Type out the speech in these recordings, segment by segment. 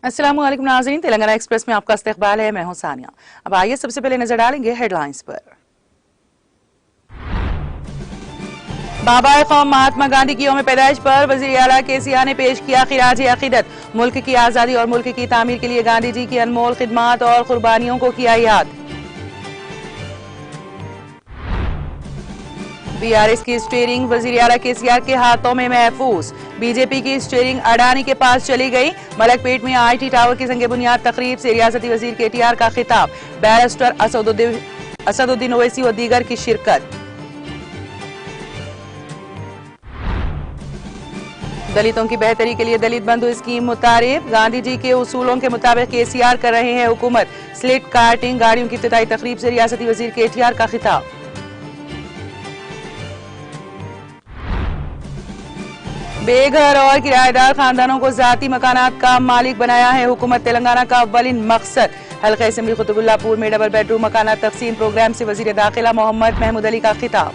अस्सलामुअलैकुम नाज़रीन, तेलंगाना एक्सप्रेस में आपका इस्तकबाल है। मैं हूं सानिया। अब आइए सबसे पहले नजर डालेंगे हेडलाइंस पर। बाबा कौम महात्मा गांधी की यौम पैदाइश पर वज़ीर आला केसीआर ने पेश किया खिराज अकीदत। मुल्क की आज़ादी और मुल्क की तामीर के लिए गांधी जी की अनमोल खिदमात और कुर्बानियों को किया याद। बीआरएस की स्टीयरिंग वज़ीर आला केसीआर के हाथों में महफूज। बीजेपी की स्टीयरिंग अडानी के पास चली गई। मलकपेट में आईटी टावर की संग बुनियाद तकरीब से रियासती वजीर केटीआर का खिताब। बैरिस्टर असदुद्दीन ओवैसी और दीगर की शिरकत। दलितों की बेहतरी के लिए दलित बंधु स्कीम मुतारिफ। गांधी जी के उसूलों के मुताबिक केसीआर कर रहे हैं हुकूमत। स्लिट कार्टिंग गाड़ियों की इब्तिदाई तकरीब से रियासती वजीर केटीआर का खिताब। बेघर और किराएदार खानदानों को जाती मकानात का मालिक बनाया है हुकूमत। तेलंगाना का अव्वलिन मकसद। हल्का असेंबली कुतुबुल्लाहपुर में डबल बेडरूम मकानात तकसीम प्रोग्राम से वजीर दाखिला मोहम्मद महमूद अली का खिताब।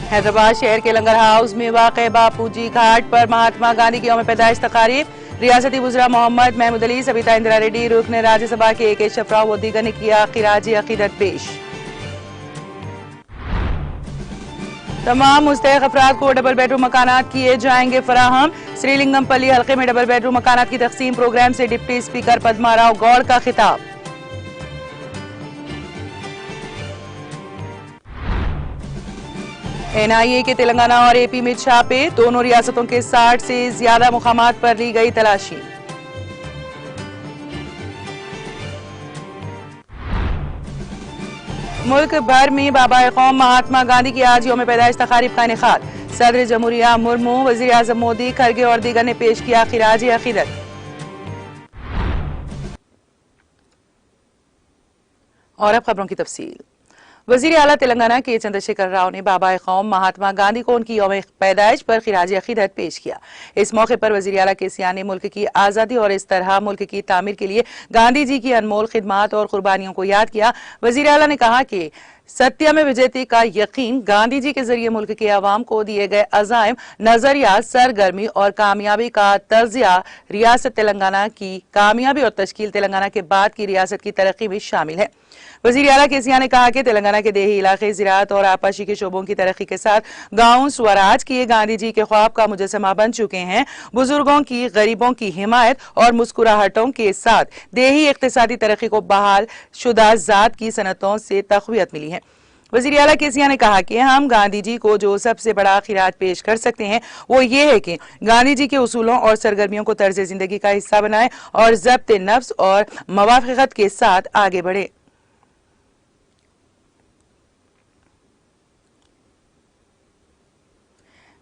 हैदराबाद शहर के लंगर हाउस में वाक़े बापू जी घाट पर महात्मा गांधी की यौम पैदाइश तकारीब। रियासती वज़रा मोहम्मद महमूद अली, सविता इंदिरा रेड्डी, रुकन राज्यसभा के AK शफराव व दीगर ने किया खिराज अकीदत पेश। तमाम मुस्तहक अफराद को डबल बेडरूम मकानात किए जाएंगे फराहम। श्रीलिंगमपल्ली हल्के में डबल बेडरूम मकानात की तकसीम प्रोग्राम से डिप्टी स्पीकर पद्मा राव गौड़ का खिताब। NIA के तेलंगाना और AP में छापे। दोनों रियासतों के 60 से ज्यादा मुकामात पर ली गई तलाशी। मुल्क भर में बाबा कौम महात्मा गांधी की आज यौम पैदाइश तकारीब का इनेकाद। सदर जमहूरिया मुर्मू, वजीर आजम मोदी, खरगे और दीगर ने पेश किया खिराज अकीदत। और अब खबरों की तफसील। वजीर आला तेलंगाना के चंद्रशेखर राव ने बाबा कौम महात्मा गांधी को उनकी यौम पैदाइश पर खिराज अकीदत पेश किया। इस मौके पर वजीर आला केसीआर ने मुल्क की आज़ादी और इस तरह मुल्क की तामीर के लिए गांधी जी की अनमोल खिदमात और कुर्बानियों को याद किया। वजीर आला ने कहा कि सत्य में विजयती का यकीन गांधी जी के जरिए मुल्क के अवाम को दिए गए अज़ाइम, नजरिया, सरगर्मी और कामयाबी का तर्जिया रियासत तेलंगाना की कामयाबी और तश्कील तेलंगाना के बाद की रियासत की तरक्की में शामिल है। वज़ीर आला केसीआर ने कहा कि तेलंगाना के देही इलाके ज़राअत और आपाशी के शोबों की तरक्की के साथ गाँव स्वराज किए गांधी जी के ख्वाब का मुजस्समा बन चुके हैं। बुजुर्गों की, गरीबों की हिमायत और मुस्कुराहटों के साथ देही इक्तिसादी तरक्की को बहाल शुदा ज़ात की सनतों से तक़वियत मिली है। वज़ीर आला केसीआर ने कहा कि हम गांधी जी को जो सबसे बड़ा खिराज पेश कर सकते हैं वो ये है कि गांधी जी के उसूलों और सरगर्मियों को तर्ज जिंदगी का हिस्सा बनाएं और ज़ब्त नफ्स और मवाफ़क़त के साथ आगे बढ़े।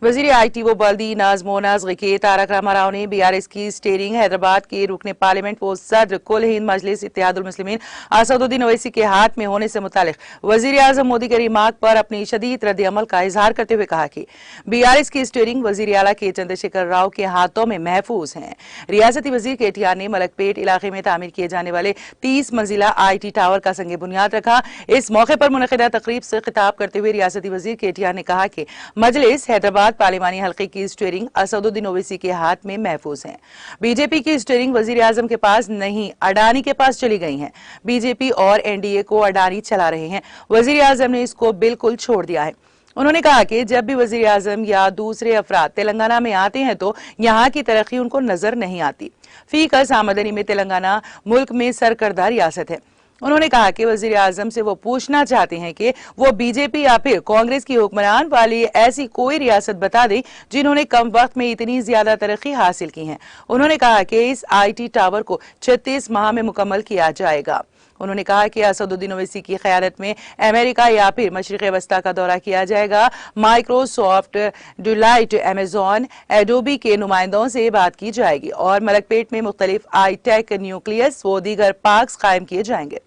वज़ीर IT व बल्दी नाज़्मो नस्ग़ के तारक रामाराव ने BRS की स्टीयरिंग हैदराबाद के रुकने पार्लियामेंट व सदर कुल हिंद मजलिस इत्तेहादुल मुस्लिमीन असदुद्दीन ओवैसी के हाथ में होने से मुतालिक वज़ीर आज़म मोदी के रिमार्क पर अपनी शदीद रद्द अमल का इजहार करते हुए कहा कि BRS की स्टीयरिंग वज़ीर आला के चंद्रशेखर राव के हाथों में महफूज है। रियासती वज़ीर केटीआर ने मलकपेट इलाके में तामीर किए जाने वाले 30 मंजिला IT टावर का संग बुनियाद रखा। इस मौके पर मुनक़िदा तकरीब से खिताब करते हुए रियासती वज़ीर केटीआर ने कहा कि मजलिस हैदराबाद पार्लिमानी हल्के की स्टीयरिंग असदुद्दीन ओवैसी के हाथ में महफूज है। बीजेपी की स्टीयरिंग वजीर आजम के पास नहीं, अडानी के पास चली गई है। बीजेपी और NDA को अडानी चला रहे हैं। वजीर आजम ने इसको बिल्कुल छोड़ दिया है। उन्होंने कहा कि जब भी वजीर आजम या दूसरे अफराद तेलंगाना में आते हैं तो यहाँ की तरक्की उनको नजर नहीं आती। फी कस आमदनी में तेलंगाना मुल्क में सरकर्दा रियासत है। उन्होंने कहा कि वजीर आजम से वो पूछना चाहते हैं कि वो बीजेपी या फिर कांग्रेस की हुक्मरान वाली ऐसी कोई रियासत बता दें जिन्होंने कम वक्त में इतनी ज्यादा तरक्की हासिल की है। उन्होंने कहा कि इस IT टावर को 36 माह में मुकम्मल किया जाएगा। उन्होंने कहा कि असदुद्दीन ओवैसी की क़यादत में अमेरिका या फिर मशरिक़ वस्ता का दौरा किया जाएगा। माइक्रोसॉफ्ट, डिलाइट, अमेजॉन, एडोबी के नुमाइंदों से बात की जाएगी और मलकपेट में मुख्तलिफ ITEC, न्यूक्लियस व दीगर पार्क्स कायम किए जाएंगे।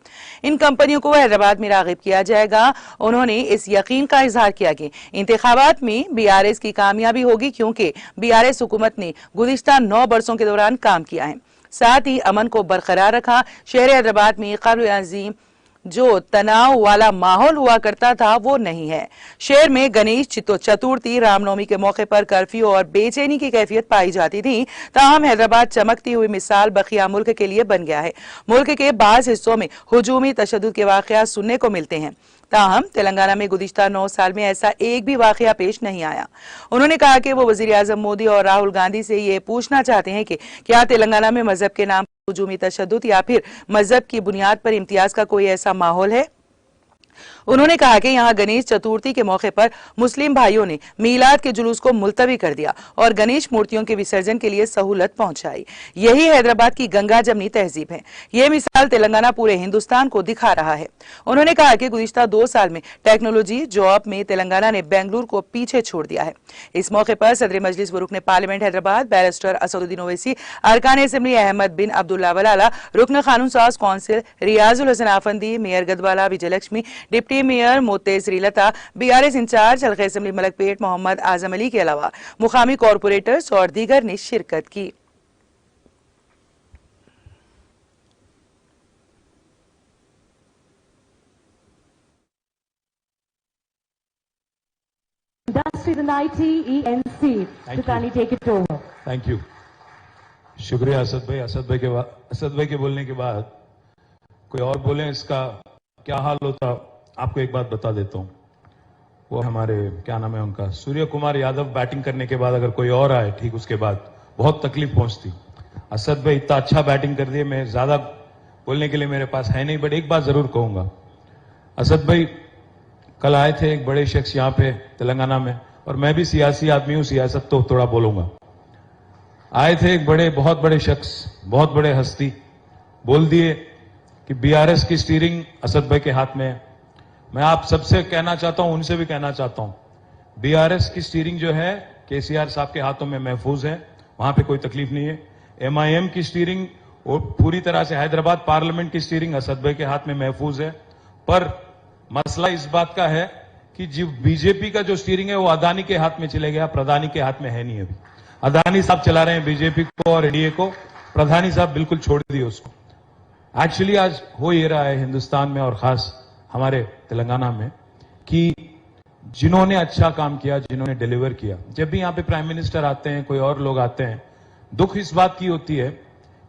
इन कंपनियों को हैदराबाद में राग़िब किया जाएगा। उन्होंने इस यकीन का इजहार किया कि इंतखाबात में BRS की कामयाबी होगी क्योंकि BRS हुकूमत ने गुज़िश्ता 9 बरसों के दौरान काम किया है। साथ ही अमन को बरकरार रखा। शहर हैदराबाद में क़ब्र अज़ीम जो तनाव वाला माहौल हुआ करता था वो नहीं है। शहर में गणेश चतुर्थी, रामनवमी के मौके पर कर्फ्यू और बेचैनी की कैफियत पाई जाती थी। ताहम हैदराबाद चमकती हुई मिसाल बकिया मुल्क के लिए बन गया है। मुल्क के बाज़ हिस्सों में हुजूमी तशद्दुद के वाक़यात सुनने को मिलते हैं। ताहम तेलंगाना में गुज़िश्ता 9 साल में ऐसा एक भी वाक़या पेश नहीं आया। उन्होंने कहा कि वो वज़ीर आज़म मोदी और राहुल गांधी से ये पूछना चाहते हैं कि क्या तेलंगाना में मजहब के नाम पर हुजूमी तशद्दुद या फिर मजहब की बुनियाद पर इम्तियाज का कोई ऐसा माहौल है। उन्होंने कहा कि यहां गणेश चतुर्थी के मौके पर मुस्लिम भाइयों ने मीलाद के जुलूस को मुलतवी कर दिया और गणेश मूर्तियों के विसर्जन के लिए सहूलत पहुंचाई। यही हैदराबाद की गंगा जमनी तहजीब है। ये मिसाल तेलंगाना पूरे हिंदुस्तान को दिखा रहा है। उन्होंने कहा कि गुज़िश्ता 2 साल में टेक्नोलॉजी जॉब में तेलंगाना ने बेंगलुरु को पीछे छोड़ दिया है। इस मौके पर सदर मजलिस व रुकन पार्लियामेंट हैदराबाद बैरिस्टर असदुद्दीन ओवैसी, अरकान असेंबली अहमद बिन अब्दुल्ला वलाला, रुकन कानून साज council Riyazul Hasan Effendi, mayor Gadwal Vijayalakshmi, deputy mayor Mothe Srilatha, BRS in-charge हल्का असेंबली मलकपेट मोहम्मद आजम अली के अलावा मुकामी कॉरपोरेटर्स और दीगर ने शिरकत की। Industries and IT, ENC, to kindly take it over. Thank you, शुक्रिया असद भाई। असद भाई के बोलने के बाद कोई और बोले इसका क्या हाल होता, आपको एक बात बता देता हूं। वो हमारे क्या नाम है उनका, सूर्य कुमार यादव बैटिंग करने के बाद अगर कोई और आए ठीक उसके बाद बहुत तकलीफ पहुंचती। असद भाई इतना अच्छा बैटिंग कर दिए, मैं ज्यादा बोलने के लिए मेरे पास है नहीं, बट एक बात जरूर कहूंगा। असद भाई कल आए थे एक बड़े शख्स यहाँ पे तेलंगाना में, और मैं भी सियासी आदमी हूं, सियासत तो थोड़ा बोलूंगा। आए थे एक बहुत बड़े शख्स, बहुत बड़े हस्ती, बोल दिए कि बीआरएस की स्टीयरिंग असद भाई के हाथ में है। मैं आप सबसे कहना चाहता हूं, उनसे भी कहना चाहता हूं, बीआरएस की स्टीयरिंग जो है केसीआर साहब के हाथों में महफूज है, वहां पे कोई तकलीफ नहीं है। एमआईएम की स्टीयरिंग और पूरी तरह से हैदराबाद पार्लियामेंट की स्टीयरिंग असद भाई के हाथ में महफूज है। पर मसला इस बात का है कि जो बीजेपी का जो स्टीयरिंग है वो अदानी के हाथ में चले गया, प्रधानी के हाथ में है नहीं। अभी अदानी साहब चला रहे हैं बीजेपी को और एनडीए को, प्रधानी साहब बिल्कुल छोड़ दिए उसको। एक्चुअली आज हो ये रहा है हिंदुस्तान में और खास हमारे तेलंगाना में कि जिन्होंने अच्छा काम किया, जिन्होंने डिलीवर किया, जब भी यहां पे प्राइम मिनिस्टर आते हैं, कोई और लोग आते हैं, दुख इस बात की होती है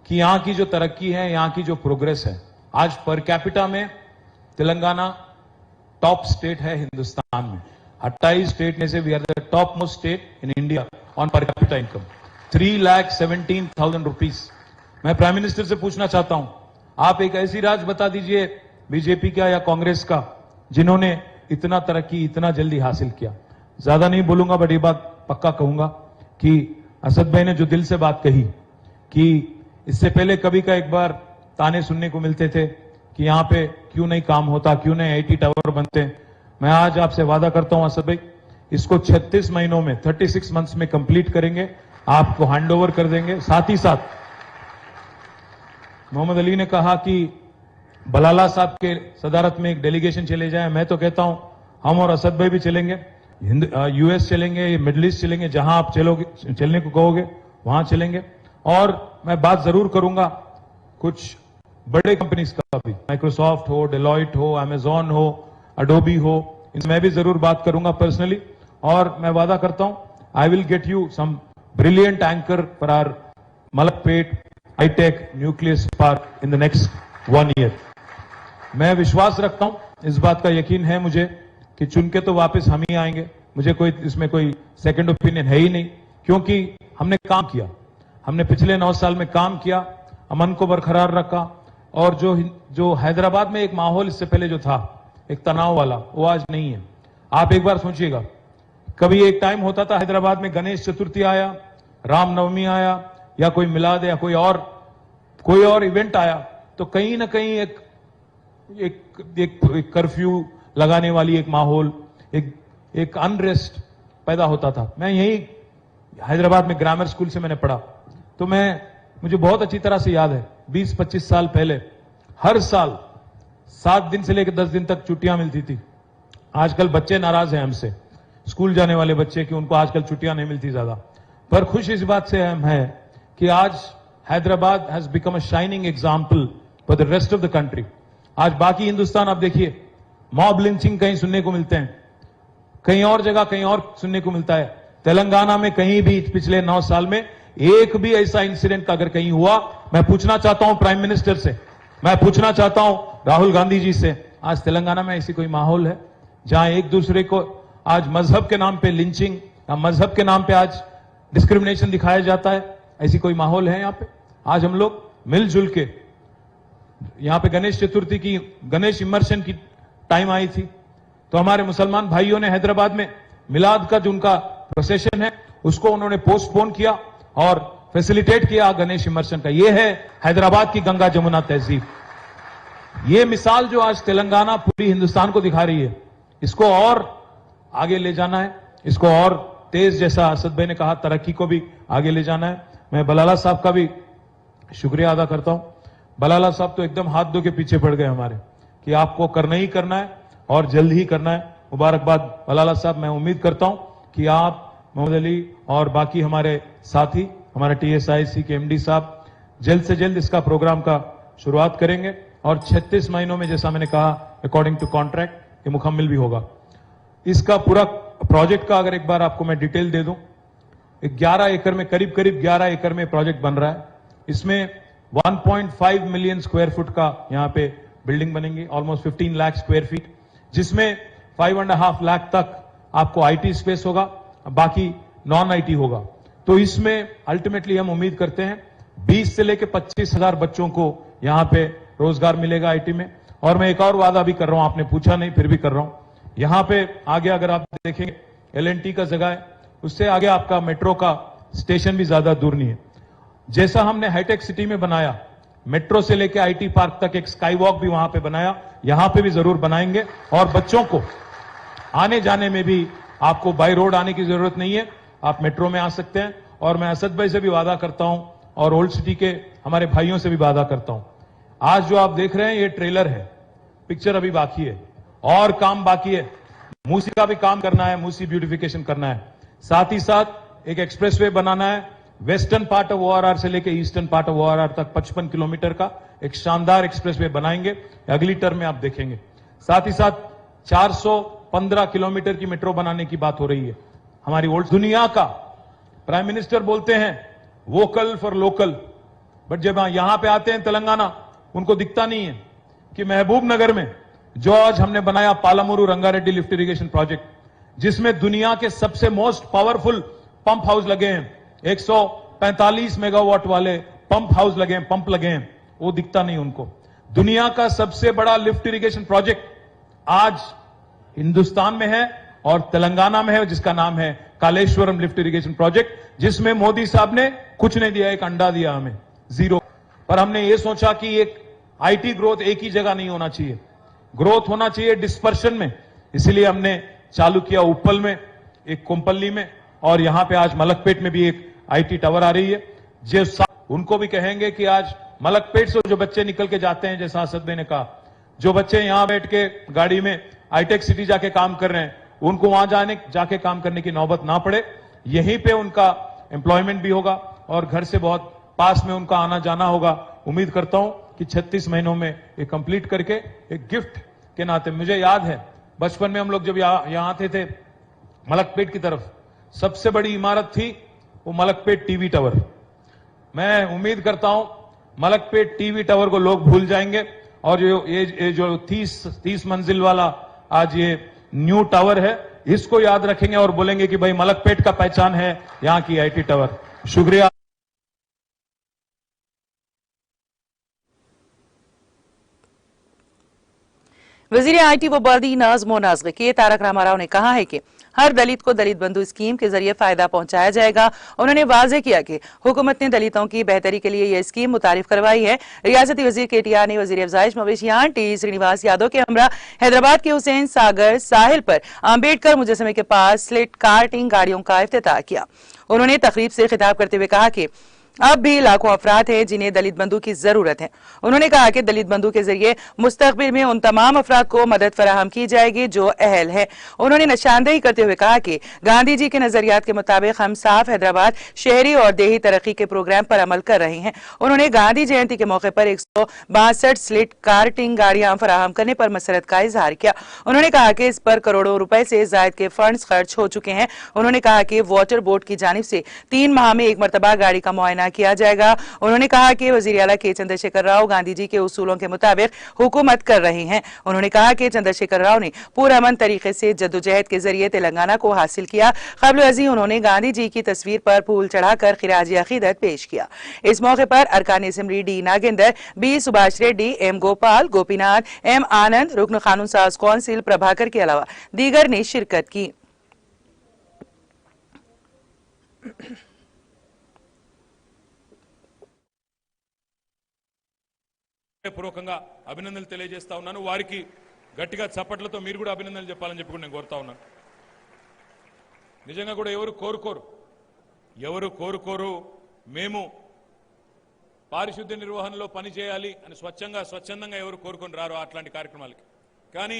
कि यहां की जो तरक्की है, यहां की जो प्रोग्रेस है, आज पर कैपिटा में तेलंगाना टॉप स्टेट है हिंदुस्तान में। 28 स्टेट में से we are the top most state in India on per capita income, 3,17,000 rupees. मैं प्राइम मिनिस्टर से पूछना चाहता हूं, आप एक ऐसी राज्य बता दीजिए बीजेपी का या कांग्रेस का जिन्होंने इतना तरक्की इतना जल्दी हासिल किया। ज्यादा नहीं बोलूंगा, बट ये बात पक्का कहूंगा कि असद भाई ने जो दिल से बात कही कि इससे पहले कभी का एक बार ताने सुनने को मिलते थे कि यहां पे क्यों नहीं काम होता, क्यों नहीं आईटी टावर बनते। मैं आज आपसे वादा करता हूं असद भाई, इसको 36 महीनों में 36 मंथ्स में कंप्लीट करेंगे, आपको हैंडओवर कर देंगे। साथ ही साथ मोहम्मद अली ने कहा कि बलाला साहब के सदारत में एक डेलीगेशन चले जाए। मैं तो कहता हूं हम और असद भाई भी चलेंगे, यूएस चलेंगे, मिडिल ईस्ट चलेंगे, जहां आप चलने को कहोगे वहां चलेंगे। और मैं बात जरूर करूंगा कुछ बड़े कंपनीज का भी, माइक्रोसॉफ्ट हो, डेलॉइट हो, अमेजॉन हो, अडोबी हो, इनसे मैं भी जरूर बात करूंगा पर्सनली। और मैं वादा करता हूं I will get you some brilliant anchor for our Malakpet hitech nucleus park in the next 1 year. मैं विश्वास रखता हूं, इस बात का यकीन है मुझे कि चुन के तो वापस हम ही आएंगे। मुझे कोई इसमें कोई सेकंड ओपिनियन है ही नहीं, क्योंकि हमने काम किया, हमने पिछले 9 साल में काम किया, अमन को बरकरार रखा। और जो हैदराबाद में एक माहौल इससे पहले जो था एक तनाव वाला, वो आज नहीं है। आप एक बार सोचिएगा, कभी एक टाइम होता था हैदराबाद में गणेश चतुर्थी आया, रामनवमी आया, या कोई मिलाद या कोई और इवेंट आया, तो कहीं ना कहीं एक कर्फ्यू लगाने वाली एक माहौल, एक अनरेस्ट पैदा होता था। मैं यही हैदराबाद में ग्रामर स्कूल से मैंने पढ़ा, तो मुझे बहुत अच्छी तरह से याद है 20-25 साल पहले हर साल 7 दिन से लेकर 10 दिन तक छुट्टियां मिलती थी। आजकल बच्चे नाराज हैं हमसे, स्कूल जाने वाले बच्चे, कि उनको आजकल छुट्टियां नहीं मिलती ज्यादा। पर खुश इस बात से हम हैं कि आज Hyderabad has become a shining example for the rest of the country. आज बाकी हिंदुस्तान आप देखिए, मॉब लिंचिंग कहीं सुनने को मिलते हैं, कहीं और जगह कहीं और सुनने को मिलता है। तेलंगाना में कहीं भी पिछले 9 साल में एक भी ऐसा इंसिडेंट अगर कहीं हुआ, मैं पूछना चाहता हूं प्राइम मिनिस्टर से, मैं पूछना चाहता हूं राहुल गांधी जी से, आज तेलंगाना में ऐसी कोई माहौल है जहां एक दूसरे को आज मजहब के नाम पे लिंचिंग या मजहब के नाम पे आज डिस्क्रिमिनेशन दिखाया जाता है? ऐसी कोई माहौल है यहां पे? आज हम लोग मिलजुल के, यहां पे गणेश चतुर्थी की, गणेश इमर्शन की टाइम आई थी, तो हमारे मुसलमान भाइयों ने हैदराबाद में मिलाद का जो उनका प्रोसेशन है उसको उन्होंने पोस्टपोन किया और फैसिलिटेट किया गणेश इमर्शन का। यह है हैदराबाद की गंगा जमुना तहजीब। ये मिसाल जो आज तेलंगाना पूरी हिंदुस्तान को दिखा रही है, इसको और आगे ले जाना है, इसको और तेज, जैसा असद भाई ने कहा, तरक्की को भी आगे ले जाना है। मैं बलाला साहब का भी शुक्रिया अदा करता हूं। बलाला साहब तो एकदम हाथ धो के पीछे पड़ गए हमारे कि आपको करना ही करना है और जल्द ही करना है। मुबारकबाद बलाला साहब। मैं उम्मीद करता हूं कि आप, मोहम्मद अली और बाकी हमारे साथी, हमारे TSIC के MD साहब जल्द से जल्द इसका प्रोग्राम का शुरुआत करेंगे और 36 महीनों में, जैसा मैंने कहा, अकॉर्डिंग टू कॉन्ट्रैक्ट ये मुकम्मल भी होगा। इसका पूरा प्रोजेक्ट का अगर एक बार आपको मैं डिटेल दे दूं, 11 एकड़ में, करीब 11 एकड़ में प्रोजेक्ट बन रहा है। इसमें 1.5 मिलियन स्क्वायर फुट का यहां पे बिल्डिंग बनेंगी, ऑलमोस्ट 15 लाख स्क्वायर फीट, जिसमें 5.5 लाख तक आपको IT स्पेस होगा, बाकी नॉन IT होगा। तो इसमें अल्टीमेटली हम उम्मीद करते हैं 20 से लेकर 25,000 बच्चों को यहां पे रोजगार मिलेगा IT में। और मैं एक और वादा भी कर रहा हूं, आपने पूछा नहीं फिर भी कर रहा हूं, यहां पे आगे अगर आप देखेंगे LNT का जगह है, उससे आगे आपका मेट्रो का स्टेशन भी ज्यादा दूर नहीं है। जैसा हमने हाईटेक सिटी में बनाया, मेट्रो से लेकर IT पार्क तक एक स्काई वॉक भी वहां पे बनाया, यहां पे भी जरूर बनाएंगे। और बच्चों को आने जाने में भी आपको बाय रोड आने की जरूरत नहीं है, आप मेट्रो में आ सकते हैं। और मैं असद भाई से भी वादा करता हूं और ओल्ड सिटी के हमारे भाइयों से भी वादा करता हूं, आज जो आप देख रहे हैं ये ट्रेलर है, पिक्चर अभी बाकी है और काम बाकी है। मूसी का भी काम करना है, मूसी ब्यूटिफिकेशन करना है, साथ ही साथ एक एक्सप्रेसवे बनाना है वेस्टर्न पार्ट ऑफ ORR से लेकर ईस्टर्न पार्ट ऑफ ORR तक 55 किलोमीटर का एक शानदार एक्सप्रेसवे बनाएंगे, अगली टर्म में आप देखेंगे। साथ ही साथ 415 किलोमीटर की मेट्रो बनाने की बात हो रही है। हमारी ओल्ड दुनिया का प्राइम मिनिस्टर बोलते हैं वोकल फॉर लोकल, बट जब यहां पे आते हैं तेलंगाना, उनको दिखता नहीं है कि महबूब नगर में जो आज हमने बनाया पालामुरु रंगारेड्डी लिफ्ट इरिगेशन प्रोजेक्ट, जिसमें दुनिया के सबसे मोस्ट पावरफुल पंप हाउस लगे हैं, 145 मेगावाट वाले पंप हाउस लगे हैं, पंप लगे हैं, वो दिखता नहीं उनको। दुनिया का सबसे बड़ा लिफ्ट इरिगेशन प्रोजेक्ट आज हिंदुस्तान में है और तेलंगाना में है, जिसका नाम है कालेश्वरम लिफ्ट इरिगेशन प्रोजेक्ट, जिसमें मोदी साहब ने कुछ नहीं दिया, एक अंडा दिया हमें, 0। पर हमने ये सोचा कि एक IT ग्रोथ एक ही जगह नहीं होना चाहिए, ग्रोथ होना चाहिए डिस्पर्शन में, इसलिए हमने चालू किया उप्पल में, एक कोम्पल्ली में, और यहां पे आज मलकपेट में भी एक IT टावर आ रही है। जो उनको भी कहेंगे कि आज मलकपेट से जो बच्चे निकल के जाते हैं, जैसा असद भाई ने कहा, जो बच्चे यहां बैठ के गाड़ी में हाईटेक सिटी जाके काम कर रहे हैं, उनको वहां जाके काम करने की नौबत ना पड़े, यहीं पे उनका एम्प्लॉयमेंट भी होगा और घर से बहुत पास में उनका आना जाना होगा। उम्मीद करता हूं कि 36 महीनों में ये कंप्लीट करके एक गिफ्ट के नाते, मुझे याद है बचपन में हम लोग जब यहां आते थे मलकपेट की तरफ, सबसे बड़ी इमारत थी वो मलकपेट टीवी टावर। मैं उम्मीद करता हूं मलकपेट टीवी टावर को लोग भूल जाएंगे और ये जो 30 मंजिल वाला आज ये न्यू टावर है, इसको याद रखेंगे और बोलेंगे कि भाई मलकपेट का पहचान है यहां की IT टावर। शुक्रिया। वजीर IT व बल्दी नाज़्म नाज़ के तारक रामाराव ने कहा है कि हर दलित को दलित बंधु स्कीम के जरिए फायदा पहुंचाया जाएगा। उन्होंने वाज़ेह किया कि हुकूमत ने दलितों की बेहतरी के लिए यह स्कीम मुतारिफ करवाई है। रियासती वजीर KTR ने वजीर अफजाइश मवेशियान T श्रीनिवास यादव के हमरा हैदराबाद के हुसैन सागर साहिल पर अम्बेडकर मुजस्समे के पास स्लिट कार्टिंग गाड़ियों का इफ्तिताह किया। उन्होंने तकरीब से खिताब करते हुए कहा कि अब भी लाखों अफराद हैं जिन्हें दलित बंधु की जरूरत है। उन्होंने कहा कि दलित बंधु के जरिए मुस्तकबिल में उन तमाम अफराद को मदद फराहम की जाएगी जो अहल है। उन्होंने निशानदेही करते हुए कहा कि गांधी जी के नजरियात के मुताबिक हम साफ हैदराबाद शहरी और देही तरक्की के प्रोग्राम पर अमल कर रहे हैं। उन्होंने गांधी जयंती के मौके पर 162 स्लिट कार्टिंग गाड़ियां फराहम करने पर मसरत का इजहार किया। उन्होंने कहा कि इस पर करोड़ों रुपए से जायद के फंड्स खर्च हो चुके हैं। उन्होंने कहा कि वाटर बोर्ड की जानिब से 3 माह में एक मरतबा गाड़ी का मुआयना किया जाएगा। उन्होंने कहा कि वजीर आला के चंद्रशेखर राव गांधी जी के उसूलों के मुताबिक हुकूमत कर रहे हैं। उन्होंने कहा कि चंद्रशेखर राव ने पुरअमन तरीके से जद्दोजहद के जरिए तेलंगाना को हासिल किया। क़ब्ल अज़ीं उन्होंने गांधी जी की तस्वीर पर फूल चढ़ाकर खिराजी अकीदत पेश किया। इस मौके पर अरकान assembly D Nagender, B Subhash Reddy, M Gopal, Gopinath, M Anand, रुकन कानून साज कौंसिल प्रभाकर के अलावा दीगर ने शिरकत की। పూర్వకంగా అభినందనలు తెలియజేస్తా ఉన్నాను. వారికి గట్టిగా చప్పట్లతో మీరు కూడా అభినందనలు చెప్పాలని చెప్పి నేను కోరుతా ఉన్నాను. నిజంగా కూడా ఎవరు కోరుకోరు మేము పారిశుద్ధ్య నిర్వహణలో పని చేయాలి అని స్వచ్ఛందంగా ఎవరు కోరుకొని రారు అట్లాంటి కార్యక్రమాలకి. కానీ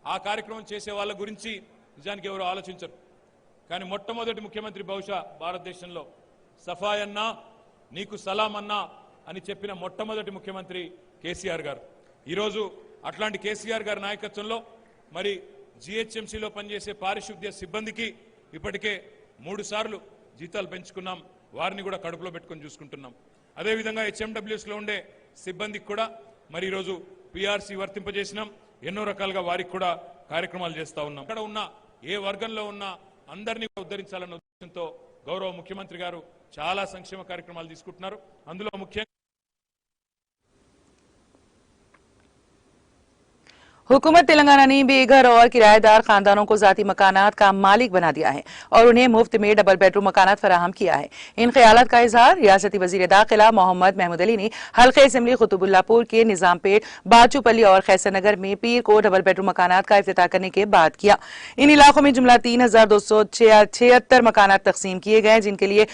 ఆ కార్యక్రమం చేసే వాళ్ళ గురించి నిజానికి ఎవరు ఆలోచించరు. కానీ మొట్టమొదటి ముఖ్యమంత్రి బహుశా భారతదేశంలో సఫాయి అన్నా నీకు సలాం అన్నా అని చెప్పిన మొట్టమొదటి ముఖ్యమంత్రి కేసీఆర్ గారు. ఈరోజు అట్లాంటి కేసీఆర్ గారి నాయకత్వంలో మరి జీహెచ్ఎంసీలో పనిచేసే పారిశుద్ధ్య సిబ్బందికి ఇప్పటికే 3 సార్లు జీతాలు పెంచుకున్నాం. వారిని కూడా కడుపులో పెట్టుకొని చూసుకుంటున్నాం. అదేవిధంగా హెచ్ఎండబ్ల్యూఎస్లో ఉండే సిబ్బందికి కూడా మరి ఈరోజు పీఆర్సీ వర్తింపజేసినాం. ఎన్నో రకాలుగా వారికి కూడా కార్యక్రమాలు చేస్తూ ఉన్నాం. ఇక్కడ ఉన్న ఏ వర్గంలో ఉన్న అందరినీ ఉద్ధరించాలన్న ఉద్దేశంతో గౌరవ ముఖ్యమంత్రి గారు చాలా సంక్షేమ కార్యక్రమాలు తీసుకుంటున్నారు. అందులో ముఖ్యంగా हुकूमत तेलंगाना ने बेघर और किराएदार खानदानों को जाती मकानात का मालिक बना दिया है और उन्हें मुफ्त में डबल बेडरूम मकानात फराहम किया है। इन ख्यालात का इजहार रियासती वजीर दाखिला मोहम्मद महमूद अली ने हल्के असेंबली कुतुबुल्लापुर के निजामपेट, बाचूपल्ली और खैसरनगर में पीर को डबल बेडरूम मकानात का इफ्तिताह करने के बाद किया। इन इलाकों में जुमला 3276 मकानात तकसीम किए गए, जिनके लिए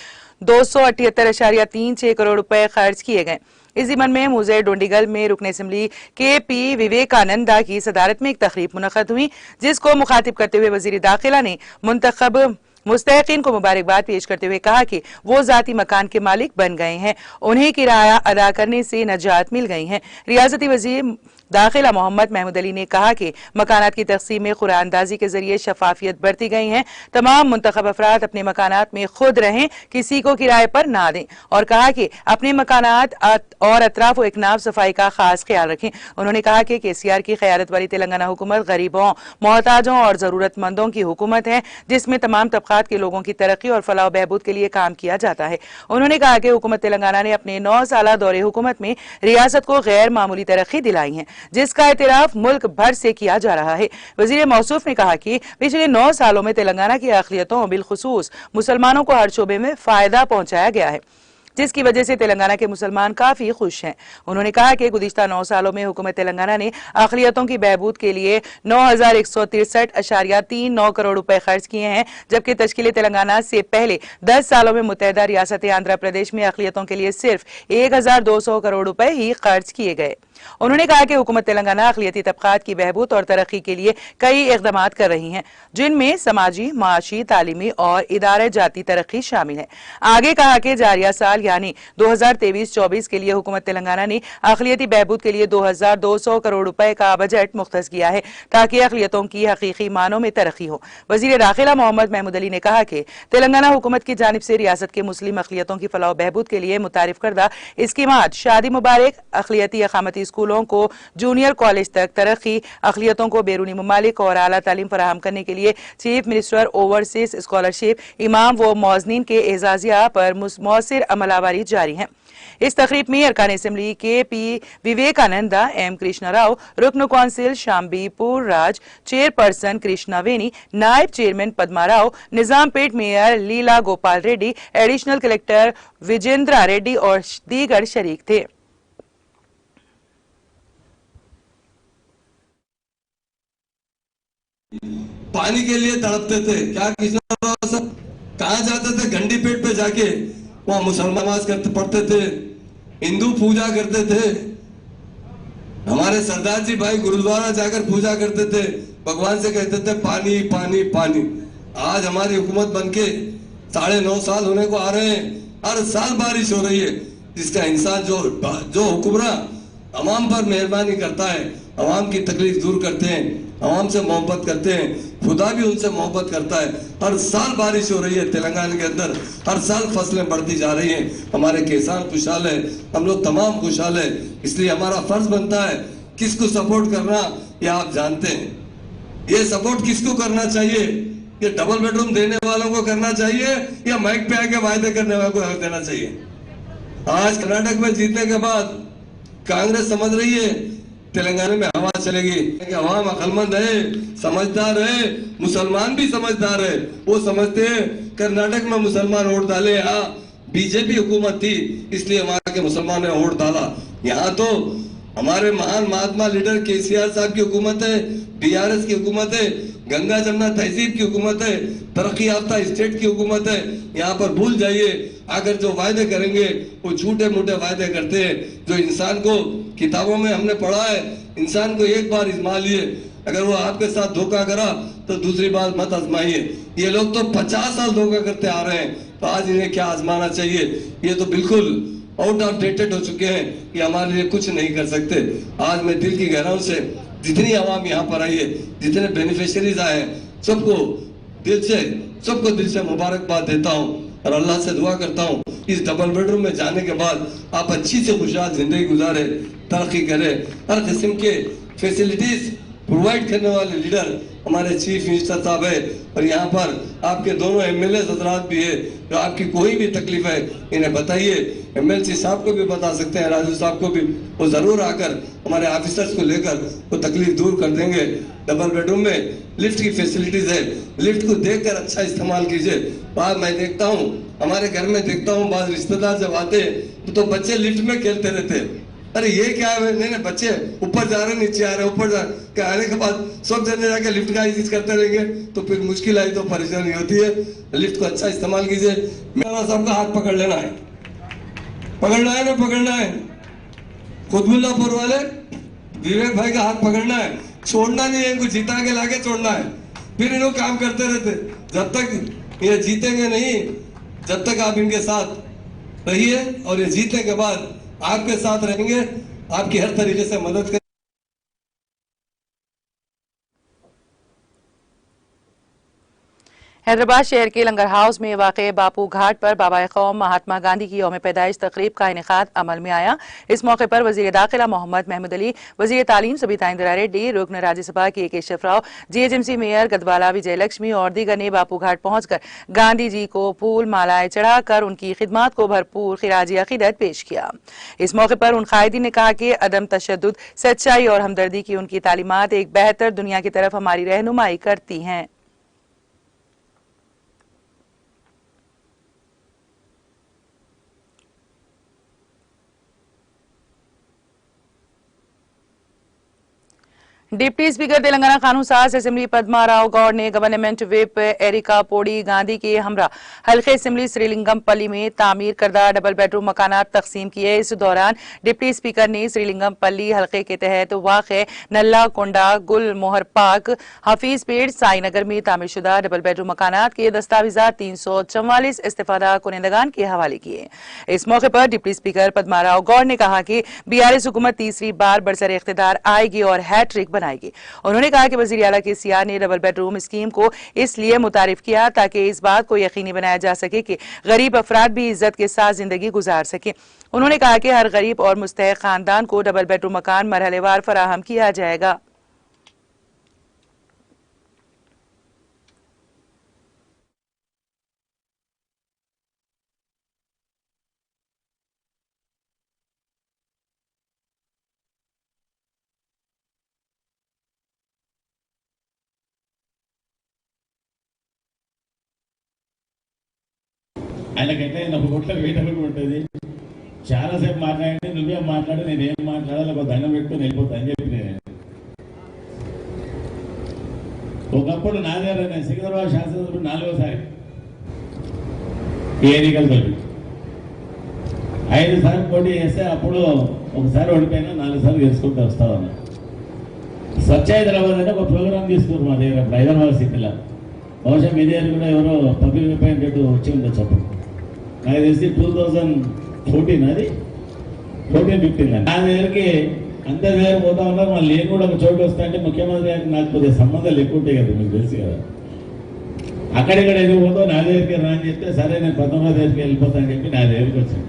278.36 करोड़ रुपए खर्च किए गए। इस ज़िमन में मुज़े डोंडीगल में रुकन असेंबली के.पी. विवेकानंदा की सदारत में एक तकरीब मुनक़द हुई, जिसको मुखातिब करते हुए वज़ीर दाखिला ने मुंतखब मुस्तहिक़ीन को मुबारकबाद पेश करते हुए कहा कि वो जाती मकान के मालिक बन गए हैं, उन्हें किराया अदा करने से नजात मिल गई है। रियासती वज़ीर दाखिला मोहम्मद महमूद अली ने कहा कि मकानात की तकसीम में कुरानदाजी के जरिए शफाफियत बरती गई है। तमाम मुंतखब अफराद अपने मकानात में खुद रहें, किसी को किराए पर ना दें, और कहा कि अपने मकानात और अतराफ व इकनाफ सफाई का खास ख्याल रखें। उन्होंने कहा कि केसीआर की क़यादत वाली तेलंगाना हुकूमत गरीबों, मोहताजों और जरूरतमंदों की हुकूमत है, जिसमें तमाम तबकात के लोगों की तरक्की और फलाह बहबूद के लिए काम किया जाता है। उन्होंने कहा कि हुकूमत तेलंगाना ने अपने 9 साला दौरे हुकूमत में रियासत को गैर मामूली तरक्की दिलाई है, जिसका एतराफ मुल्क भर से किया जा रहा है। वजीर मौसूफ ने कहा कि पिछले 9 सालों में तेलंगाना की अक़लियतों बिलखुसूस मुसलमानों को हर शोबे में फायदा पहुंचाया गया है, जिसकी वजह से तेलंगाना के मुसलमान काफी खुश हैं। उन्होंने कहा कि गुज़िश्ता 9 सालों में हुकूमत तेलंगाना ने अक़लियतों की बहबूद के लिए 9163.39 करोड़ रुपए खर्च किए हैं, जबकि तश्कील तेलंगाना से पहले 10 सालों में मुत्तहिदा रियासत आंध्र प्रदेश में अक़लियतों के लिए सिर्फ 1200 करोड़ रुपए ही खर्च किए गए। उन्होंने कहा कि हुकूमत तेलंगाना अक़लियती तबकात की बहबूद और तरक्की के लिए कई इक़दामात कर रही है, जिनमें समाजी, माशी, तालीमी और इदारे जाती तरक्की शामिल है। आगे कहा कि जारिया साल यानी 2023-24 के लिए हुकूमत तेलंगाना ने अक़लियती बहबूद के लिए 2200 करोड़ रुपए का बजट मुख्तस किया है, ताकि अक़लियतों की हकीकी मानों में तरक्की हो। वज़ीर दाखिला मोहम्मद महमूद अली ने कहा कि तेलंगाना हुकूमत की जानिब से रियासत के मुस्लिम अक़लियतों की फलाह बहबूद के लिए मुतारिफ करदा स्कीमात शादी मुबारक, अक़लियती अक़ामती स्कूलों को जूनियर कॉलेज तक तरक्की, अक़लियतों को बैरूनी ममालिक और आला तालीम फराहम करने के लिए चीफ मिनिस्टर ओवरसीज स्कॉलरशिप, इमाम व मौज़नीन के एजाजिया पर मौसिर अमलावारी जारी है। इस तकरीब में अरकान assembly K P. Vivekananda, M. Krishna Rao, रुकन कौंसिल शाम्बी पुरराज, चेयरपर्सन कृष्णा वेनी, नायब chairman Padma Rao, Nizampet mayor Leela Gopal Reddy, additional collector Vijendra Reddy और दीगर शरीक थे। पानी के लिए तड़पते थे, क्या कृष्णा राव साहब कहाँ जाते थे? घंटी पेट पे जाके वो मुसलमान नमाज करते पढ़ते थे, हिंदू पूजा करते थे। हमारे सरदार जी भाई गुरुद्वारा जाकर पूजा करते थे, भगवान से कहते थे पानी पानी पानी। आज हमारी हुकूमत बनके 9.5 साल होने को आ रहे हैं, हर साल बारिश हो रही है, जिसका इंसान जो हुक्मरान अवाम पर मेहरबानी करता है, अवाम की तकलीफ दूर करते हैं, अवाम से मोहब्बत करते हैं, खुदा भी उनसे मोहब्बत करता है। हर साल बारिश हो रही है तेलंगाना के अंदर, हर साल फसलें बढ़ती जा रही हैं, हमारे किसान खुशहाल है, हम लोग तमाम खुशहाल है। इसलिए हमारा फर्ज बनता है किसको सपोर्ट करना, ये आप जानते हैं। ये सपोर्ट किसको करना चाहिए? ये डबल बेडरूम देने वालों को करना चाहिए या माइक पे आके वायदे करने वालों को देना चाहिए? आज कर्नाटक में जीतने के बाद कांग्रेस समझ रही है तेलंगाना में हवा चलेगी। अवाम अक्लमंद है, समझदार है, मुसलमान भी समझदार है। वो समझते हैं कर्नाटक में मुसलमान वोट डाले, यहाँ बीजेपी हुकूमत थी इसलिए वहां के मुसलमान ने वोट डाला। यहाँ तो हमारे महान महात्मा लीडर केसीआर साहब की हुकूमत है, बीआरएस की हुकूमत है, गंगा जमुना तहजीब की हुकूमत है, तरक्की याफ्ता स्टेट की हुकूमत है। यहाँ पर भूल जाइए, अगर जो वायदे करेंगे वो झूठे मूठे वायदे करते हैं। जो इंसान को किताबों में हमने पढ़ा है, इंसान को एक बार आजमा लिए, अगर वो आपके साथ धोखा करा तो दूसरी बार मत आजमाइए। ये लोग तो 50 साल धोखा करते आ रहे हैं, तो आज इन्हें क्या आजमाना चाहिए? ये तो बिल्कुल आउट ऑफ डेटेड हो चुके हैं, ये हमारे लिए कुछ नहीं कर सकते। आज मैं दिल की गहराइयों से जितनी आवाम यहाँ पर आई है, जितने बेनिफिशियरीज आए हैं, सबको दिल से मुबारकबाद देता हूँ और अल्लाह से दुआ करता हूँ इस डबल बेडरूम में जाने के बाद आप अच्छी से खुशहाल जिंदगी गुजारे, तरक्की करें। हर किस्म के फैसिलिटीज प्रोवाइड करने वाले लीडर हमारे चीफ मिनिस्टर साहब है, और यहाँ पर आपके दोनों एमएलए हजरात भी है। जो आपकी कोई भी तकलीफ है इन्हें बताइए, एमएलसी साहब को भी बता सकते हैं, राजू साहब को भी, वो जरूर आकर हमारे ऑफिसर्स को लेकर वो तकलीफ दूर कर देंगे। डबल बेडरूम में लिफ्ट की फैसिलिटीज है, लिफ्ट को देखकर अच्छा इस्तेमाल कीजिए। बाद मैं देखता हूँ, हमारे घर में देखता हूँ, बाद रिश्तेदार जब आते तो बच्चे लिफ्ट में खेलते रहते। अरे ये क्या है? नहीं बच्चे ऊपर जा रहे, नीचे आ रहे, ऊपर जा के आने के बाद सब जने जाके लिफ्ट का यूज करते रहेंगे तो फिर मुश्किल आई तो परेशानी होती है। लिफ्ट को अच्छा इस्तेमाल कीजिए। मेरा सबका हाथ पकड़ लेना है, पकड़ना है ना, पकड़ना है। खुदमुल्लापुर वाले विवेक भाई का हाथ पकड़ना है, छोड़ना नहीं है, इनको जिता के लाके छोड़ना है। फिर इन्हों काम करते रहते, जब तक ये जीतेंगे नहीं, जब तक आप इनके साथ रहिए, और ये जीतने के बाद आपके साथ रहेंगे, आपकी हर तरीके से मदद करेंगे। हैदराबाद शहर के लंगर हाउस में वाक़े बापू घाट पर बाबा कौम महात्मा गांधी की यौम पैदाइश तकरीब का इनेकाद अमल में आया। इस मौके पर वज़ीर दाखिला मोहम्मद महमूद अली, वज़ीर तालीम सबिता इंदिरा रेड्डी, रुकन राज्यसभा के केशव राव, जीएचएमसी मेयर गदवाला विजय लक्ष्मी और दीगर ने बापू घाट पहुंचकर गांधी जी को फूल मालाएं चढ़ाकर उनकी खिदमत को भरपूर खिराजी अकीदत पेश किया। इस मौके पर उन कायदीन ने कहा कि अदम तशद्दुद, सच्चाई और हमदर्दी की उनकी तालीमात एक बेहतर दुनिया की तरफ हमारी रहनुमाई करती हैं। डिप्टी स्पीकर तेलंगाना कानून साज असेंबली पद्मा राव गौड़ ने गवर्नमेंट विप एरिका पोड़ी गांधी के हमरा हल्के असेंबली श्रीलिंगमपल्ली में तामीर करदा डबल बेडरूम मकानात तकसीम किए। इस दौरान डिप्टी स्पीकर ने श्रीलिंगमपल्ली हल्के के तहत वाक़े नल्ला कोंडा, गुल मोहर पार्क, हफीज पेड़, साईनगर में तामीरशुदा डबल बेडरूम मकानात के दस्तावेजात 344 इस्तेफादा कुनिंदगान के हवाले किए। इस मौके पर डिप्टी स्पीकर पद्मा राव गौड़ ने कहा कि बीआरएस हुकूमत तीसरी बार बरसर इख्तिदार आएगी और हैट्रिक बनाएगी। उन्होंने कहा कि वज़ीर आला केसीआर ने डबल बेडरूम स्कीम को इसलिए मुतारिफ किया ताकि इस बात को यकीनी बनाया जा सके कि गरीब अफराद भी इज्जत के साथ जिंदगी गुजार सके। उन्होंने कहा कि हर गरीब और मुस्तहिक खानदान को डबल बेडरूम मकान मरहलेवार फराहम किया जाएगा। ఆయనకైతే నాకు కొట్ల వేయటం ఉంటుంది. చాలాసేపు మాట్లాడి నువ్వే మాట్లాడు, నేనేం మాట్లాడాలి, ఒక దండం పెట్టుకుని వెళ్ళిపోతా అని చెప్పి నేను ఒకప్పుడు నా దగ్గర సికింద్రాబాద్ శాసనసభ్యుడు 4వ సారి ఈ ఎన్నికలతో 5 సార్లు పోటీ చేస్తే అప్పుడు ఒకసారి ఓడిపోయినా 4 సార్లు గెలుచుకుంటూ వస్తా ఉన్నా. స్వచ్ఛ హైదరాబాద్ అని ఒక ప్రోగ్రామ్ తీసుకున్నారు మా దగ్గర హైదరాబాద్ సిటీలో. బహుశా మీ దగ్గర కూడా ఎవరో పబ్లిక్ రిప్రజెంటేటివ్ వచ్చి ఉండొచ్చు అప్పుడు. నాకు తెలిసి 2014 అది 14-15 నా దగ్గరికి అందరి దగ్గర పోతా ఉన్నారు. మళ్ళీ నేను కూడా ఒక చోటు వస్తా అంటే ముఖ్యమంత్రి గారికి నాకు కొద్దిగా సంబంధాలు ఎక్కువ ఉంటాయి కదా, మీకు తెలుసు కదా. అక్కడిక్కడ ఎందుకు పోతావు, నా దగ్గరికి రా అని చెప్తే సరే నేను 19వ దగ్గరికి వెళ్ళిపోతా అని చెప్పి నా దగ్గరికి వచ్చాను.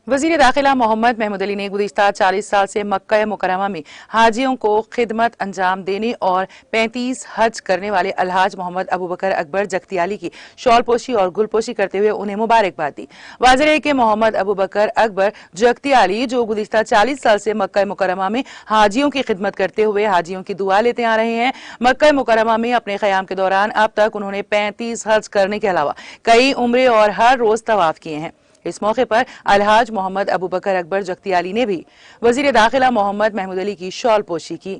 वजीर दाखिला मोहम्मद महमूद अली ने गुज़िश्ता 40 साल से मक्का मुकरमा में हाजियों को खिदमत अंजाम देने और 35 हज करने वाले अलहाज मोहम्मद अबू बकर अकबर जख्तियाली की शॉलपोशी और गुलपोशी करते हुए उन्हें मुबारकबाद दी। वाज़ेह है कि मोहम्मद अबू बकर अकबर जख्तियाली जो गुज़िश्ता 40 साल से मक्का मुकरमा में हाजियों की खिदमत करते हुए हाजियों की दुआ लेते आ रहे हैं। मक्का मुकरमा में अपने क़याम के दौरान अब तक उन्होंने 35 हज करने के अलावा कई उम्रे और हर रोज तवाफ किए हैं। इस मौके पर अलहाज मोहम्मद अबू बकर अकबर जख्तियाली ने भी वजीर दाखिला मोहम्मद महमूद अली की शॉल पोशी की।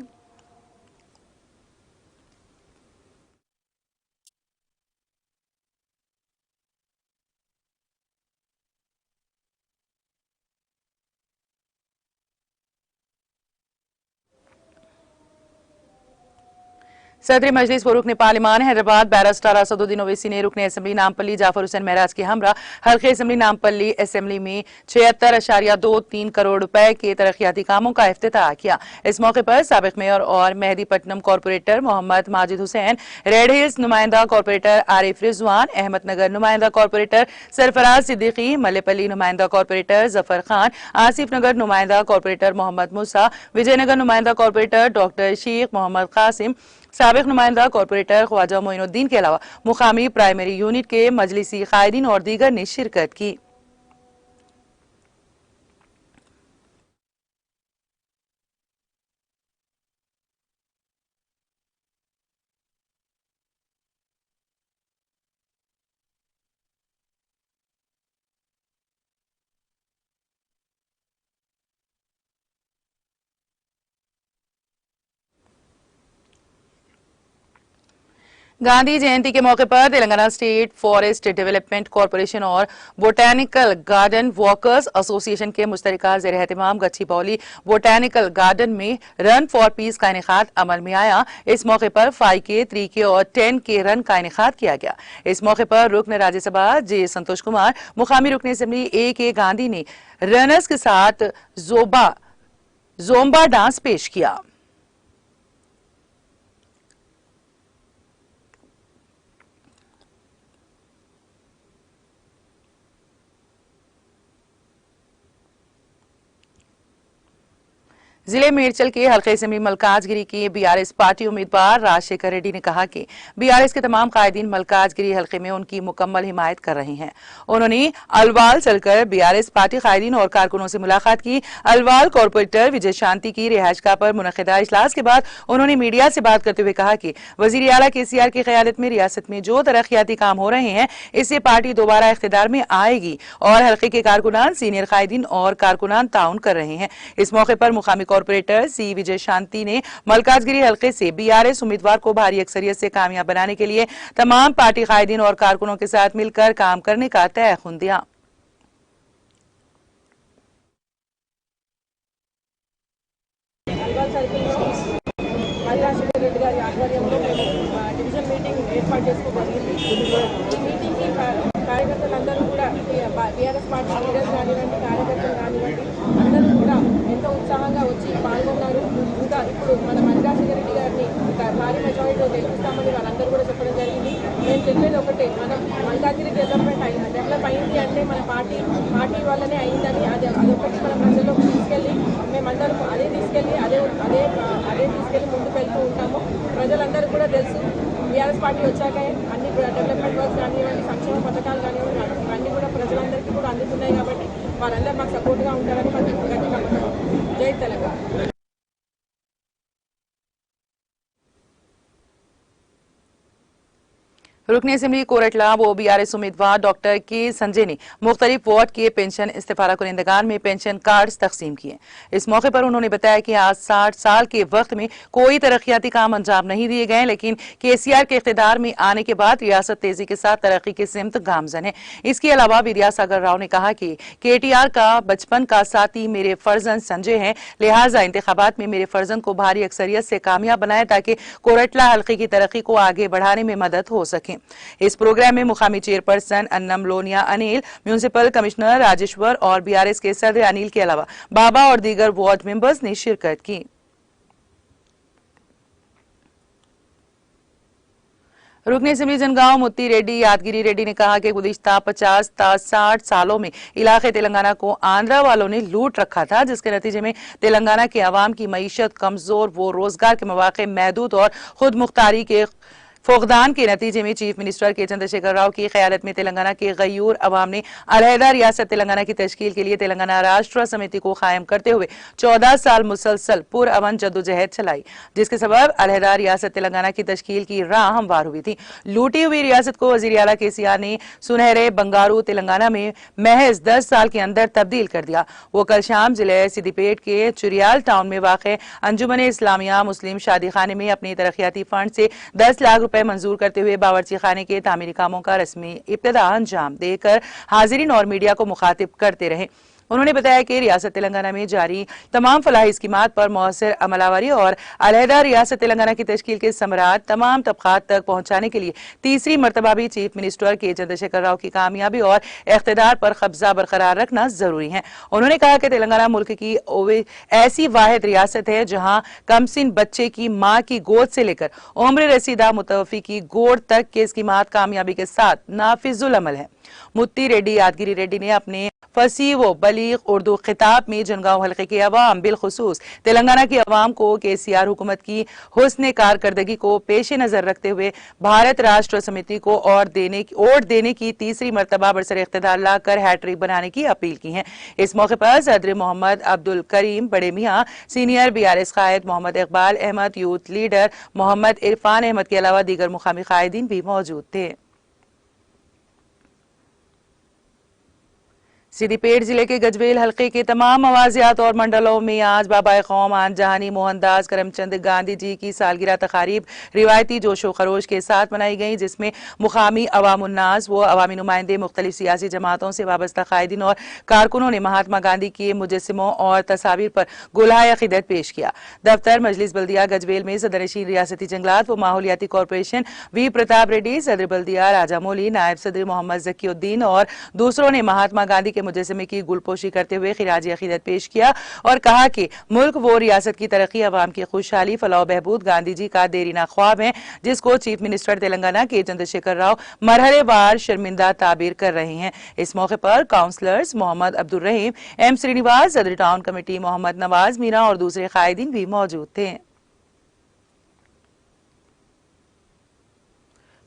सदर मजलिस व रुकन पार्लिमान हैदराबाद बैरिस्टर असदुद्दीन ओवैसी ने रुकन असम्बली नामपल्ली जाफर हुसैन महराज के हमरा हल्के असम्बली नामपल्ली असम्बली में 76.23 करोड़ रुपए के तरक्याती कामों का इफ्तिताह किया। इस मौके पर साबिक मेयर और Mehdipatnam corporator Mohammed Majid Hussain, red hills नुमाइंदा कॉरपोरेटर आरिफ रिजवान, अहमदनगर नुमाइंदा कॉरपोरेटर सरफराज सिद्दीकी, मल्लेपल्ली नुमाइंदा कॉरपोरेटर जफर खान, आसिफ नगर नुमाइंदा कॉरपोरेटर मोहम्मद मूसा, विजयनगर नुमाइंदा कॉरपोरेटर डॉक्टर शेख मोहम्मद कासिम, साबिक नुमाइंदा कॉरपोरेटर ख्वाजा मोइनुद्दीन के अलावा मुकामी प्राइमरी यूनिट के मजलिसी कायदीन और दीगर ने शिरकत की। गांधी जयंती के मौके पर Telangana state forest development corporation और बोटैनिकल गार्डन वॉकर्स एसोसिएशन के मुश्तरका ज़ेर एहतमाम गच्चीबौली बोटैनिकल गार्डन में रन फॉर पीस का इनेकाद अमल में आया। इस मौके पर 5K, 3K और 10K रन का इनेकाद किया गया। इस मौके पर रुकन राज्यसभा जे संतोष कुमार, मुकामी रुकन असेंबली AK गांधी ने रनर्स के साथ जोम्बा डांस पेश किया। जिले मेरचल के हल्के असेंबली मलकाजगिरी के BRS पार्टी उम्मीदवार राजशेखर रेड्डी ने कहा कि BRS के तमाम कायदीन मलकाजगिरी हल्के में उनकी मुकम्मल हिमायत कर रहे हैं। उन्होंने अलवाल चलकर BRS पार्टी कायदीन और कारकुनों से मुलाकात की। अलवाल कॉरपोरेटर विजय शांति की रिहाइशगाह पर मुनक़िदा इजलास के बाद उन्होंने मीडिया से बात करते हुए कहा कि वज़ीर आला KCR की क़यादत में रियासत में जो तरक्याती काम हो रहे हैं इससे पार्टी दोबारा इख्तिदार में आएगी और हल्के के कारकुनान, सीनियर कायदीन और कारकुनान ताउन कर रहे हैं। इस मौके पर मुकामी कॉरपोरेटर C विजय शांति ने मलकाजगिरी हल्के से BRS उम्मीदवार को भारी अक्सरियत से कामयाब बनाने के लिए तमाम पार्टी कायदीन और कारकुनों के साथ मिलकर काम करने का तयख़ुन दिया। కార్యకర్తలందరూ కూడా BRS పార్టీ లీడర్స్ కానివ్వండి, కార్యకర్తలు కానివ్వండి, అందరూ కూడా ఎంతో ఉత్సాహంగా వచ్చి పాల్గొన్నారు. ఇంకా ఇప్పుడు మన రాజశేఖర రెడ్డి గారిని భారీ మెజారిటీలో గెలిపిస్తామని వాళ్ళందరూ కూడా చెప్పడం జరిగింది. నేను చెప్పేది ఒకటే, మనం మల్కాజిగిరి డెవలప్ అయింది అంటే మన పార్టీ వల్లనే అయిందని అదొకటి మన ప్రజల్లోకి తీసుకెళ్ళి మేమందరం అదే తీసుకెళ్ళి ముందుకు వెళ్తూ ఉంటాము. ప్రజలందరూ కూడా తెలుసు BRS పార్టీ వచ్చాక అన్ని డెవలప్మెంట్ వర్క్స్ కానివ్వండి, సంక్షేమ పథకాలు కానివ్వండి, ఇవన్నీ కూడా ప్రజలందరికీ కూడా అందుతున్నాయి కాబట్టి వాళ్ళందరూ మాకు సపోర్ట్గా ఉంటారని మాకు గట్టిగా నమ్మకం. జై తెలంగాణ. रुकने असेंबली कोरटला वो बीआरएस उम्मीदवार डॉक्टर के संजय ने मुख्तलिफ वार्ड के पेंशन इस्तीफारा कुनिंदगान में पेंशन कार्ड तकसीम किए। इस मौके पर उन्होंने बताया कि आज 60 साल के वक्त में कोई तरक्याती काम अंजाम नहीं दिए गए, लेकिन केसीआर के इख्तिदार में आने के बाद रियासत तेजी के साथ तरक्की की सिमत गामजन है। इसके अलावा विद्यासागर राव ने कहा कि केटीआर का बचपन का साथी मेरे फर्जंद संजय हैं, लिहाजा इंतखाबात में मेरे फर्जंद को भारी अक्सरियत से कामयाब बनाए ताकि कोरटला हल्के की तरक्की को आगे बढ़ाने में मदद हो सके। इस प्रोग्राम में मुकामी चेयरपर्सन अन्नम लोनिया अनिल, म्यूनिसिपल कमिश्नर राजेश्वर और बीआरएस के सदर अनिल के अलावा बाबा और दीगर वार्ड मेंबर्स ने शिरकत की। रुकने असेंबली जनगांव मुत्ती रेड्डी यादगिरी रेड्डी ने कहा कि गुज़िश्ता 50 ta 60 सालों में इलाके तेलंगाना को आंध्रा वालों ने लूट रखा था, जिसके नतीजे में तेलंगाना के अवाम की मईशत कमजोर, वो रोजगार के मौके महदूद और खुद मुख्तारी के फुकदान के नतीजे में चीफ मिनिस्टर के चंद्रशेखर राव की क़यादत में तेलंगाना के गयूर अवाम ने अलहदा रियासत तेलंगाना की तश्कील के लिए तेलंगाना राष्ट्र समिति को कायम करते हुए 14 साल मुसलसल पुरअमन जद्दोजहद चलाई, जिसके सबब अलहदा रियासत तेलंगाना की तश्कील की राह हमवार हुई थी। लूटी हुई रियासत को वज़ीर आला केसीआर ने सुनहरे बंगारू तेलंगाना में महज 10 साल के अंदर तब्दील कर दिया। वो कल शाम जिले सिद्दीपेट के चुरियाल टाउन में वाक़े अंजुमन इस्लामिया मुस्लिम शादी खाने में अपने तरक्याती फंड से 10 लाख रुपए मंजूर करते हुए बावर्ची खाने के तामीरी कामों का रस्मी इब्तिदा अंजाम देकर हाजिरीन और मीडिया को मुखातिब करते रहे। उन्होंने बताया कि रियासत तेलंगाना में जारी तमाम फलाही स्कीमात पर मौसर अमलावरी और अलहदा रियासत तेलंगाना की तश्कील के समरात तमाम तबकात तक पहुंचाने के लिए तीसरी मरतबा भी चीफ मिनिस्टर के चंद्रशेखर राव की कामयाबी और इख्तिदार पर कब्जा बरकरार रखना जरूरी है। उन्होंने कहा कि तेलंगाना मुल्क की ऐसी वाहिद रियासत है जहां कमसिन बच्चे की मां की गोद से लेकर उम्र रसीदा मुतवफी की गोद तक के स्कीमात कामयाबी के साथ नाफिजुल अमल है। मुत्ती रेड्डी यादगिरी रेड्डी ने अपने फसी व बलीग उर्दू खिताब में जनगांव हल्के के अवाम बिलखुसूस तेलंगाना की अवाम को केसीआर हुकूमत की हुस्न कारकर्दगी को पेश नजर रखते हुए भारत राष्ट्र समिति को वोट देने की तीसरी मरतबा बरसर इख्तिदार लाकर हैट्रिक बनाने की अपील की है। इस मौके पर सदर मोहम्मद अब्दुल करीम बड़े मियाँ, सीनियर बीआरएस कायद मोहम्मद इकबाल अहमद, यूथ लीडर मोहम्मद इरफान अहमद के अलावा दीगर मुकामी कायदीन भी मौजूद थे। सिद्दीपेट जिले के गजवेल हल्के के तमाम मवाजियात और मंडलों में आज बाबा कौम आन जहानी मोहनदास करमचंद गांधी जी की सालगिरह तकारीब रिवायती जोशो खरोश के साथ मनाई गई, जिसमें मुकामी अवामुन्नास व अवामी नुमाइंदे मुख्तलिफ सियासी जमातों से वाबस्ता कायदीन और कारकुनों ने महात्मा गांधी के मुजस्सिमों और तस्वीर पर गुलाह अकीदत पेश किया। दफ्तर मजलिस बल्दिया गजवेल में सदरनशीन रियासती जंगलात व माहौलियाती कॉरपोरेशन वी प्रताप रेड्डी, सदर बल्दिया राजा मोली, नायब सदर मोहम्मद जकीउद्दीन और दूसरों ने महात्मा गांधी के मुजस्सिमे की गुलपोशी करते हुए खिराजी अकीदत पेश किया और कहा कि मुल्क वो रियासत की तरक्की, अवाम की खुशहाली, फलाह बहबूद गांधी जी का देरीना ख्वाब है, जिसको चीफ मिनिस्टर तेलंगाना के चंद्रशेखर राव मरहलेवार शर्मिंदा ताबीर कर रहे हैं। इस मौके पर काउंसलर्स मोहम्मद अब्दुल रहीम, एम श्रीनिवास, सदर टाउन कमेटी मोहम्मद नवाज मीरा और दूसरे कायदीन भी मौजूद थे।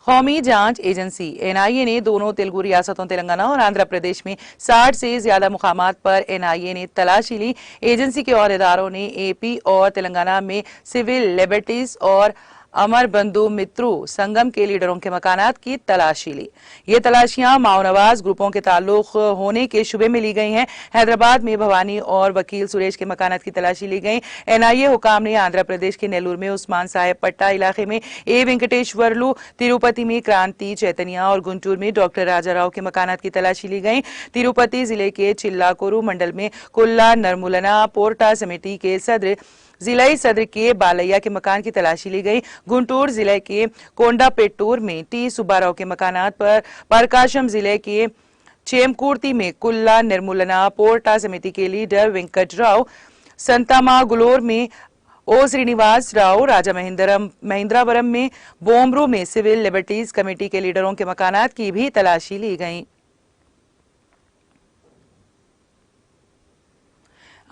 कौमी जांच एजेंसी एनआईए ने दोनों तेलुगु रियासतों तेलंगाना और आंध्र प्रदेश में 60 से ज्यादा मुकामात पर एनआईए ने तलाशी ली। एजेंसी के अहदेदारों ने एपी और तेलंगाना में सिविल लिबर्टीज और अमर बंधु मित्रू संगम के लीडरों के मकानात की तलाशी ली। ये तलाशियां माओनवाज ग्रुपों के ताल्लुक होने के शुबे में ली गई हैं। हैदराबाद में भवानी और वकील सुरेश के मकानात की तलाशी ली गई। एनआईए हुकाम ने आंध्र प्रदेश के नेल्लूर में उस्मान साहेब पट्टा इलाके में ए वेंकटेश्वरलू, तिरुपति में क्रांति चैतन्या और गुंटूर में डॉक्टर राजा राव के मकानात की तलाशी ली गई। तिरुपति जिले के चिल्लाकोरू मंडल में कुल्ला नरमुलना पोर्टा समिति के जिलाई सदर के बालैया के मकान की तलाशी ली गई। गुंटूर जिले के कोंडापेट्टूर में टी सुब्बाराव के मकानात पर, प्रकाशम जिले के चेमकुर्ती में कुल्ला निर्मूलना पोर्टा समिति के लीडर वेंकट राव, संतामागुलोर में ओ श्रीनिवास राव, राजा महेंद्रावरम में बोमरू में सिविल लिबर्टीज कमेटी के लीडरों के मकानात की भी तलाशी ली गई।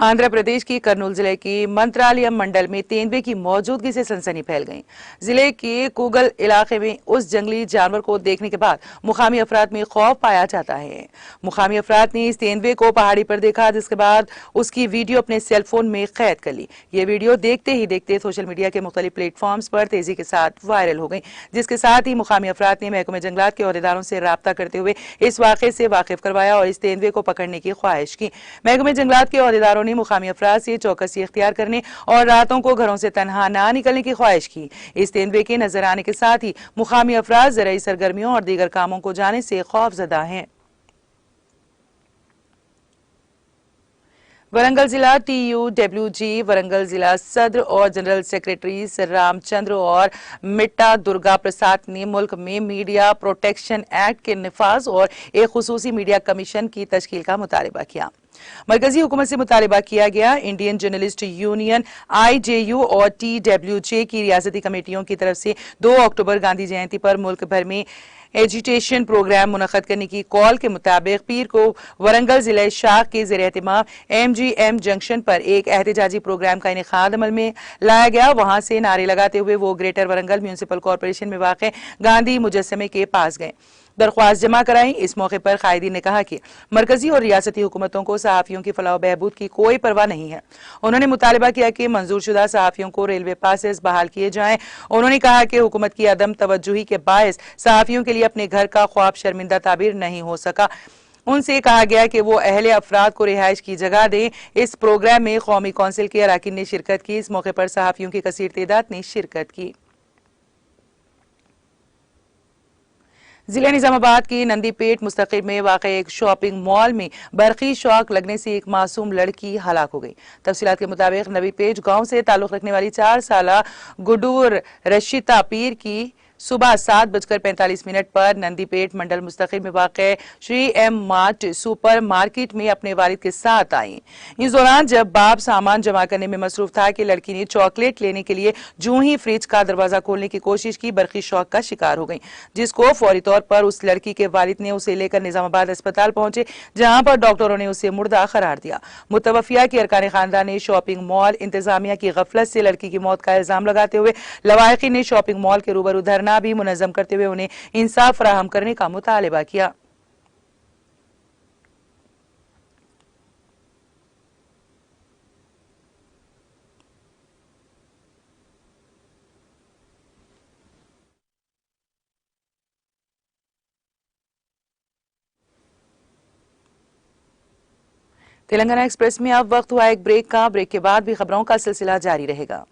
आंध्र प्रदेश की कर्नूल जिले के मंत्रालयम मंडल में तेंदुए की मौजूदगी से सनसनी फैल गई। जिले के कुगल इलाके में उस जंगली जानवर को देखने के बाद मुकामी अफराद में खौफ पाया जाता है। मुकामी अफराद ने इस तेंदुए को पहाड़ी पर देखा, जिसके बाद उसकी वीडियो अपने सेलफोन में कैद कर ली। ये वीडियो देखते ही देखते सोशल मीडिया के मुख्तलिफ प्लेटफॉर्म्स पर तेजी के साथ वायरल हो गई, जिसके साथ ही मुकामी अफराद ने महकमे जंगलात के अहदेदारों से राब्ता करते हुए इस वाक़े से वाकिफ करवाया और इस तेंदुए को पकड़ने की ख्वाहिश की। महकमे जंगलात के अहदेदारों ने मुकामी अफराद से चौकसी इख्तियार करने और रातों को घरों से तनहा ना निकलने की ख्वाहिश की। इस तेंदुए के नजर आने के साथ ही मुकामी अफराद ज़राई सरगर्मियों और दीगर कामों को जाने से खौफजदा हैं। वरंगल जिला TUWG वरंगल जिला सदर और जनरल सेक्रेटरी रामचंद्र और मिट्टा दुर्गा प्रसाद ने मुल्क में मीडिया प्रोटेक्शन एक्ट के निफाज और एक खुसूसी मीडिया कमीशन की तश्कील का मुतालबा किया। मरकजी हुकूमत से मुतालबा किया गया इंडियन जर्नलिस्ट यूनियन IJU और TWJ की रियासती कमेटियों की तरफ से 2 अक्टूबर गांधी जयंती पर मुल्क भर में एजुटेशन प्रोग्राम मुनक़द करने की कॉल के मुताबिक पीर को वरंगल जिले शाख के ज़ेर एहतमाम MGM जंक्शन पर एक एहतजाजी प्रोग्राम का इनेकाद अमल में लाया गया। वहां से नारे लगाते हुए वो ग्रेटर वरंगल म्यूनिसिपल कॉरपोरेशन में वाक़ गांधी मुजस्समे के पास गए, दरख्वास्त जमा कराई। इस मौके पर कायदीन ने कहा कि मरकजी और रियासती हुकूमतों को सहाफ़ियों की फलाह बहबूद की कोई परवाह नहीं है। उन्होंने मुतालबा किया कि मंजूरशुदा सहाफ़ियों को रेलवे पासेस बहाल किए जाएं। उन्होंने कहा कि हुकूमत की अदम तवज्जुही के बायस सहाफ़ियों के लिए अपने घर का ख्वाब शर्मिंदा ताबीर नहीं हो सका। उनसे कहा गया कि वो अहले अफराद को रिहाइश की जगह दें। इस प्रोग्राम में कौमी कौंसिल के अरकान ने शिरकत की। इस मौके पर सहाफ़ियों की कसीर तादाद ने शिरकत की। जिले निजामाबाद की नंदीपेट मुस्तकिल में वाक़ एक शॉपिंग मॉल में बरक़ी शॉक लगने से एक मासूम लड़की हलाक हो गई। तफसीलात के मुताबिक नबीपेट गांव से ताल्लुक़ रखने वाली 4 साला गुडूर रशीता पीर की सुबह 7:45 पर नंदीपेट मंडल मुस्तकिल में वाक़ Shri M mart super market में अपने वालिद के साथ आई। इस दौरान जब बाप सामान जमा करने में मसरूफ था कि लड़की ने चॉकलेट लेने के लिए जूं ही फ्रिज का दरवाजा खोलने की कोशिश की, बरक़ी शॉक का शिकार हो गई, जिसको फौरी तौर पर उस लड़की के वालिद ने उसे लेकर निजामाबाद अस्पताल पहुंचे, जहां पर डॉक्टरों ने उसे मुर्दा करार दिया। मुतवफ़िया की अरकान खानदान ने शॉपिंग मॉल इंतजामिया की गफलत से लड़की की मौत का इल्जाम लगाते हुए लवाहिकीन ने शॉपिंग मॉल के रूबरू धरना भी मुनज़्ज़म करते हुए उन्हें इंसाफ फराहम करने का मुतालबा किया। तेलंगाना एक्सप्रेस में अब वक्त हुआ एक ब्रेक का। ब्रेक के बाद भी खबरों का सिलसिला जारी रहेगा।